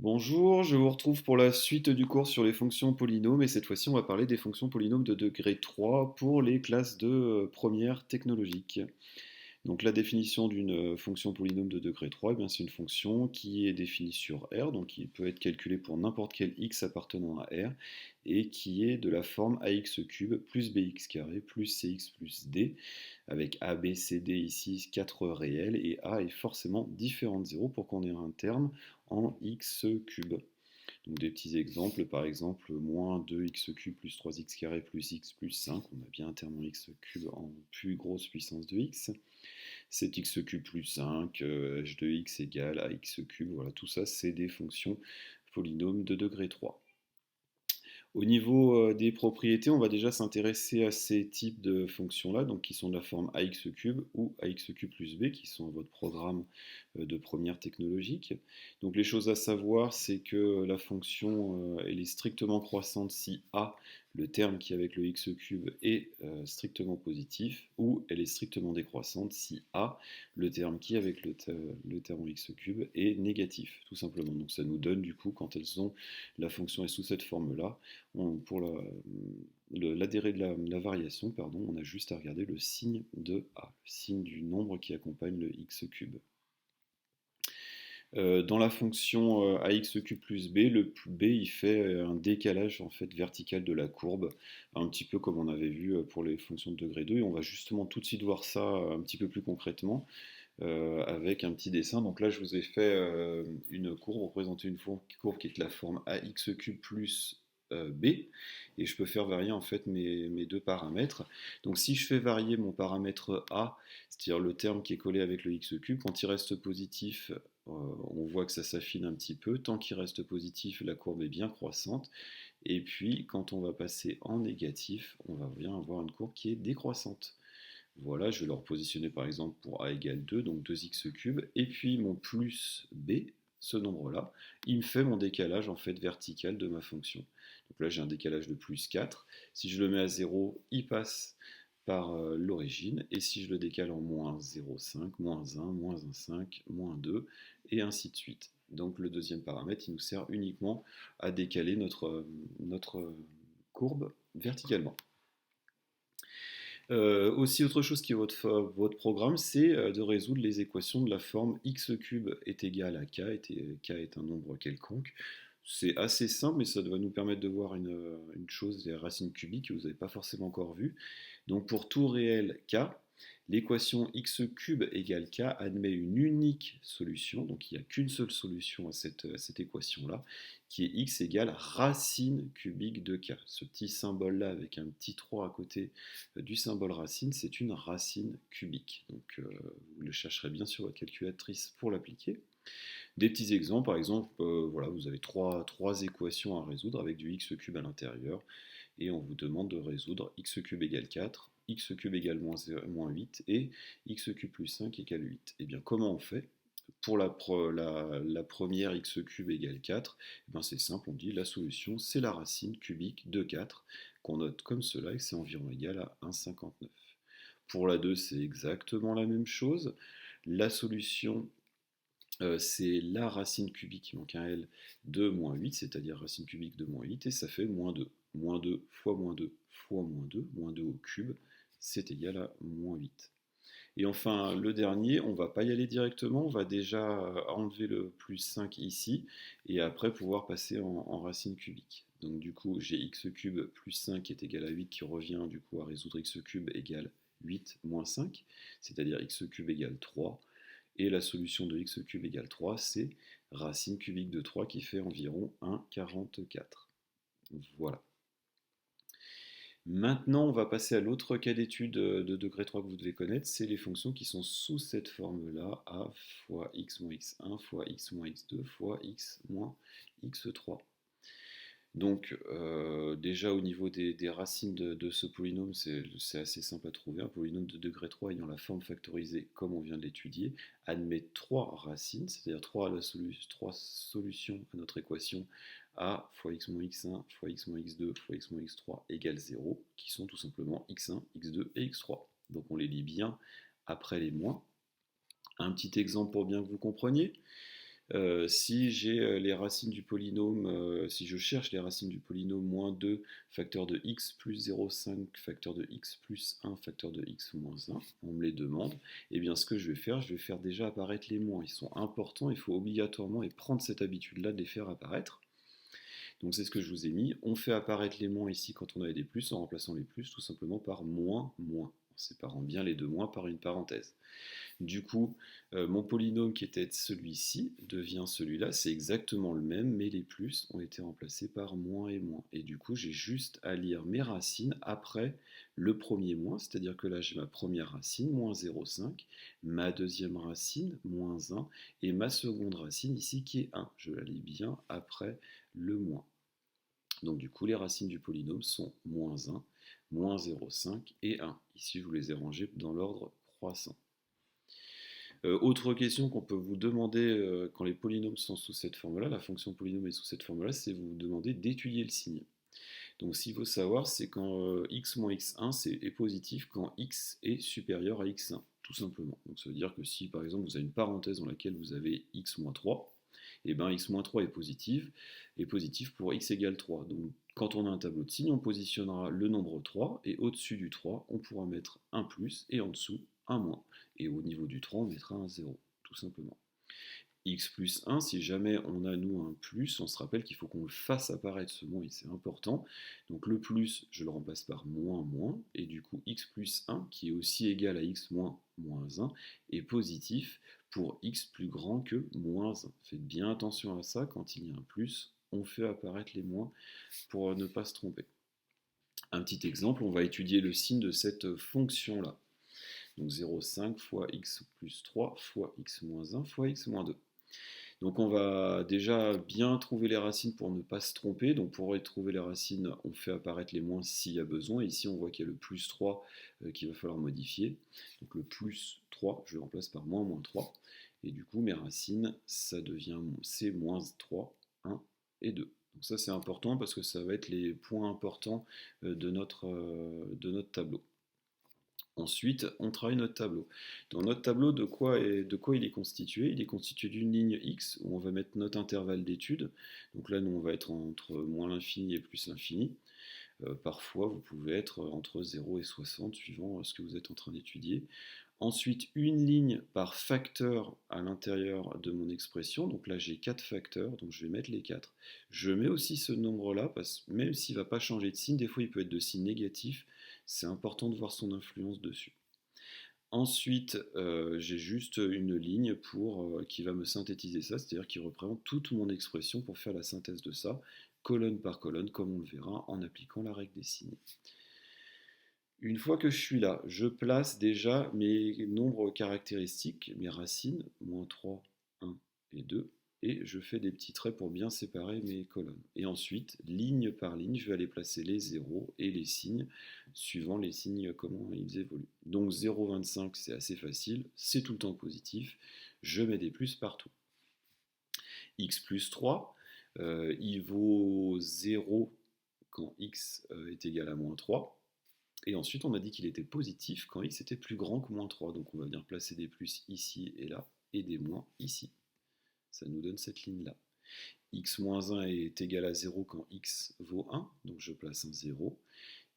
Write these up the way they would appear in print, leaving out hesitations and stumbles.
Bonjour, je vous retrouve pour la suite du cours sur les fonctions polynômes et cette fois-ci on va parler des fonctions polynômes de degré 3 pour les classes de première technologique. Donc la définition d'une fonction polynôme de degré 3, eh bien, c'est une fonction qui est définie sur R, donc qui peut être calculée pour n'importe quel x appartenant à R, et qui est de la forme ax³ plus bx carré plus cx plus d, avec a, b, c, d ici 4 réels, et a est forcément différent de 0 pour qu'on ait un terme en x³. Donc des petits exemples, par exemple, moins 2x³ plus 3x carré plus x plus 5, on a bien un terme en x³ en plus grosse puissance de x. 7x³ plus 5, h de x égale à x³, voilà, tout ça c'est des fonctions polynômes de degré 3. Au niveau des propriétés, on va déjà s'intéresser à ces types de fonctions-là, donc qui sont de la forme ax³ ou ax³ plus b, qui sont votre programme de première technologique. Donc les choses à savoir, c'est que la fonction elle est strictement croissante si a, le terme qui est avec le x³ est strictement positif, ou elle est strictement décroissante si a, le terme qui est avec le terme en x³ est négatif, tout simplement. Donc ça nous donne du coup, quand la fonction est sous cette forme-là, pour la durée de la variation, pardon, on a juste à regarder le signe de A, le signe du nombre qui accompagne le x³. Dans la fonction ax³ plus b, le b il fait un décalage en fait vertical de la courbe, un petit peu comme on avait vu pour les fonctions de degré 2, et on va justement tout de suite voir ça un petit peu plus concrètement avec un petit dessin. Donc là je vous ai fait une courbe, représenter une courbe qui est de la forme ax³ plus b, et je peux faire varier en fait mes deux paramètres. Donc si je fais varier mon paramètre a, c'est-à-dire le terme qui est collé avec le x³, quand il reste positif, on voit que ça s'affine un petit peu. Tant qu'il reste positif, la courbe est bien croissante. Et puis quand on va passer en négatif, on va bien avoir une courbe qui est décroissante. Voilà, je vais le repositionner par exemple pour a égale 2, donc 2x³, et puis mon plus b, ce nombre-là, il me fait mon décalage en fait vertical de ma fonction. Donc là j'ai un décalage de plus 4. Si je le mets à 0, il passe par l'origine, et si je le décale en moins 0,5, moins 1, moins 1,5, moins 2, et ainsi de suite. Donc le deuxième paramètre, il nous sert uniquement à décaler notre courbe verticalement. Aussi, autre chose qui est votre programme, c'est de résoudre les équations de la forme x³ est égal à k, k est un nombre quelconque. C'est assez simple, mais ça va nous permettre de voir une chose, des racines cubiques que vous n'avez pas forcément encore vues. Donc pour tout réel k, l'équation x³ égale k admet une unique solution, donc il n'y a qu'une seule solution à cette équation-là, qui est x égale racine cubique de k. Ce petit symbole-là avec un petit 3 à côté du symbole racine, c'est une racine cubique. Donc vous le chercherez bien sur votre calculatrice pour l'appliquer. Des petits exemples, par exemple, voilà, vous avez trois équations à résoudre avec du x³ à l'intérieur, et on vous demande de résoudre x³ égale 4, x³ égale moins 8 et x³ plus 5 égale 8. Et bien comment on fait pour la première x³ égale 4, eh bien c'est simple, on dit la solution c'est la racine cubique de 4 qu'on note comme cela et c'est environ égal à 1,59. Pour la 2 c'est exactement la même chose. La solution c'est la racine cubique, il manque un L, de moins 8, c'est-à-dire racine cubique de moins 8, et ça fait moins 2. Moins 2 fois moins 2 fois moins 2 au cube, c'est égal à moins 8. Et enfin, le dernier, on ne va pas y aller directement, on va déjà enlever le plus 5 ici, et après pouvoir passer en racine cubique. Donc du coup, j'ai x³ plus 5 qui est égal à 8, qui revient du coup à résoudre x³ égale 8 moins 5, c'est-à-dire x³ égale 3. Et la solution de x³ égale 3, c'est racine cubique de 3 qui fait environ 1,44. Voilà. Maintenant, on va passer à l'autre cas d'étude de degré 3 que vous devez connaître, c'est les fonctions qui sont sous cette forme-là, a fois x moins x1 fois x moins x2 fois x moins x3. Donc déjà au niveau des racines de ce polynôme, c'est assez simple à trouver. Un polynôme de degré 3 ayant la forme factorisée comme on vient de l'étudier admet 3 racines, c'est-à-dire 3 solutions à notre équation a fois x moins x1 fois x moins x2 fois x moins x3 égale 0, qui sont tout simplement x1, x2 et x3. Donc on les lit bien après les moins. Un petit exemple pour bien que vous compreniez. Si j'ai les racines du polynôme, si je cherche les racines du polynôme moins 2 facteur de x plus 0,5 facteur de x plus 1 facteur de x moins 1, on me les demande, et bien ce que je vais faire déjà apparaître les moins. Ils sont importants, il faut obligatoirement et prendre cette habitude-là de les faire apparaître. Donc c'est ce que je vous ai mis. On fait apparaître les moins ici quand on a des plus en remplaçant les plus tout simplement par moins, moins, en séparant bien les deux moins par une parenthèse. Du coup, mon polynôme qui était celui-ci devient celui-là, c'est exactement le même, mais les plus ont été remplacés par moins et moins. Et du coup, j'ai juste à lire mes racines après le premier moins, c'est-à-dire que là j'ai ma première racine, moins 0,5, ma deuxième racine, moins 1, et ma seconde racine ici qui est 1. Je la lis bien après le moins. Donc du coup, les racines du polynôme sont moins 1, moins 0,5 et 1. Ici, je vous les ai rangées dans l'ordre croissant. Autre question qu'on peut vous demander quand les polynômes sont sous cette forme-là, la fonction polynôme est sous cette forme-là, c'est vous demander d'étudier le signe. Donc ce qu'il faut savoir, c'est quand x moins x1 est positif quand x est supérieur à x1, tout simplement. Donc ça veut dire que si par exemple vous avez une parenthèse dans laquelle vous avez x moins 3, et bien x moins 3 est positif pour x égale 3. Donc quand on a un tableau de signes, on positionnera le nombre 3, et au-dessus du 3, on pourra mettre un plus, et en dessous, un moins. Et au niveau du 3, on mettra un 0, tout simplement. X plus 1, si jamais on a nous un plus, on se rappelle qu'il faut qu'on le fasse apparaître ce moins, et c'est important. Donc le plus, je le remplace par moins, moins, et du coup x plus 1, qui est aussi égal à x moins, moins 1, est positif pour x plus grand que moins 1. Faites bien attention à ça, quand il y a un plus, on fait apparaître les moins pour ne pas se tromper. Un petit exemple, on va étudier le signe de cette fonction-là. Donc 0,5 fois x plus 3 fois x moins 1 fois x moins 2. Donc on va déjà bien trouver les racines pour ne pas se tromper. Donc pour trouver les racines, on fait apparaître les moins s'il y a besoin. Ici on voit qu'il y a le plus 3 qu'il va falloir modifier. Donc le plus 3, je le remplace par moins, moins 3. Et du coup mes racines, ça devient c moins 3, 1 et 2. Donc ça c'est important parce que ça va être les points importants de notre tableau. Ensuite, on travaille notre tableau. Dans notre tableau, de quoi il est constitué? Il est constitué d'une ligne X où on va mettre notre intervalle d'étude. Donc là, nous, on va être entre moins l'infini et plus l'infini. Parfois, vous pouvez être entre 0 et 60, suivant ce que vous êtes en train d'étudier. Ensuite, une ligne par facteur à l'intérieur de mon expression. Donc là, j'ai 4 facteurs, donc je vais mettre les 4. Je mets aussi ce nombre-là, parce que même s'il ne va pas changer de signe, des fois il peut être de signe négatif. C'est important de voir son influence dessus. Ensuite, j'ai juste une ligne qui va me synthétiser ça, c'est-à-dire qui représente toute mon expression pour faire la synthèse de ça, colonne par colonne, comme on le verra en appliquant la règle des signes. Une fois que je suis là, je place déjà mes nombres caractéristiques, mes racines, moins 3, 1 et 2, et je fais des petits traits pour bien séparer mes colonnes. Et ensuite, ligne par ligne, je vais aller placer les zéros et les signes, suivant les signes, comment ils évoluent. Donc 0,25, c'est assez facile, c'est tout le temps positif, je mets des plus partout. X plus 3, il vaut 0 quand x est égal à moins 3. Et ensuite, on a dit qu'il était positif quand x était plus grand que moins 3. Donc on va venir placer des plus ici et là, et des moins ici. Ça nous donne cette ligne-là. X moins 1 est égal à 0 quand x vaut 1, donc je place un 0.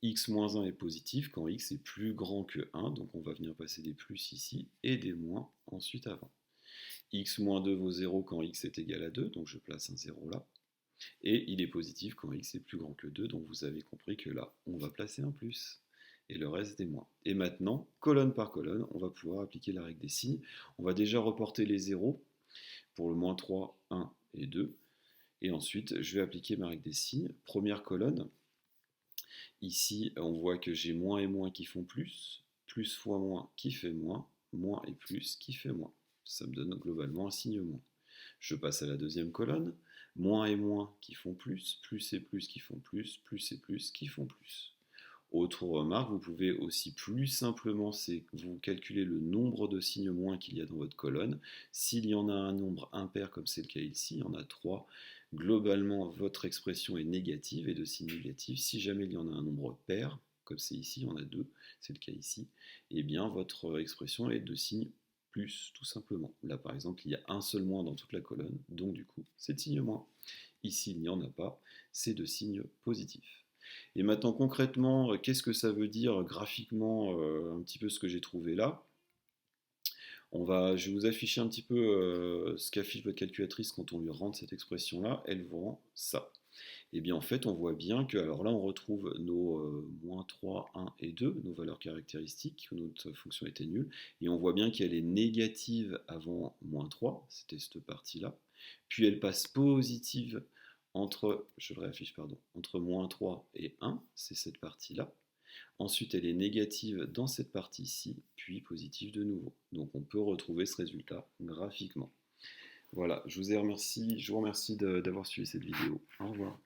X moins 1 est positif quand x est plus grand que 1, donc on va venir passer des plus ici, et des moins ensuite avant. X moins 2 vaut 0 quand x est égal à 2, donc je place un 0 là. Et il est positif quand x est plus grand que 2, donc vous avez compris que là, on va placer un plus et le reste des moins. Et maintenant, colonne par colonne, on va pouvoir appliquer la règle des signes. On va déjà reporter les zéros pour le moins 3, 1 et 2. Et ensuite, je vais appliquer ma règle des signes. Première colonne, ici, on voit que j'ai moins et moins qui font plus fois moins qui fait moins et plus qui fait moins. Ça me donne globalement un signe moins. Je passe à la deuxième colonne, moins et moins qui font plus et plus qui font plus et plus qui font plus. Autre remarque, vous pouvez aussi plus simplement vous calculer le nombre de signes moins qu'il y a dans votre colonne. S'il y en a un nombre impair, comme c'est le cas ici, il y en a 3, globalement votre expression est négative et de signe négatif. Si jamais il y en a un nombre pair, comme c'est ici, il y en a 2, c'est le cas ici, eh bien votre expression est de signe plus, tout simplement. Là, par exemple, il y a un seul moins dans toute la colonne, donc du coup, c'est de signe moins. Ici, il n'y en a pas, c'est de signe positif. Et maintenant, concrètement, qu'est-ce que ça veut dire graphiquement, un petit peu ce que j'ai trouvé là? Je vais vous afficher un petit peu ce qu'affiche votre calculatrice quand on lui rentre cette expression-là. Elle vous rend ça. Et bien en fait, on voit bien que, alors là, on retrouve nos moins 3, 1 et 2, nos valeurs caractéristiques, où notre fonction était nulle. Et on voit bien qu'elle est négative avant moins 3, c'était cette partie-là. Puis elle passe positive je le réaffiche, pardon, entre moins 3 et 1, c'est cette partie-là. Ensuite, elle est négative dans cette partie-ci, puis positive de nouveau. Donc on peut retrouver ce résultat graphiquement. Voilà, je vous remercie d'avoir suivi cette vidéo. Au revoir.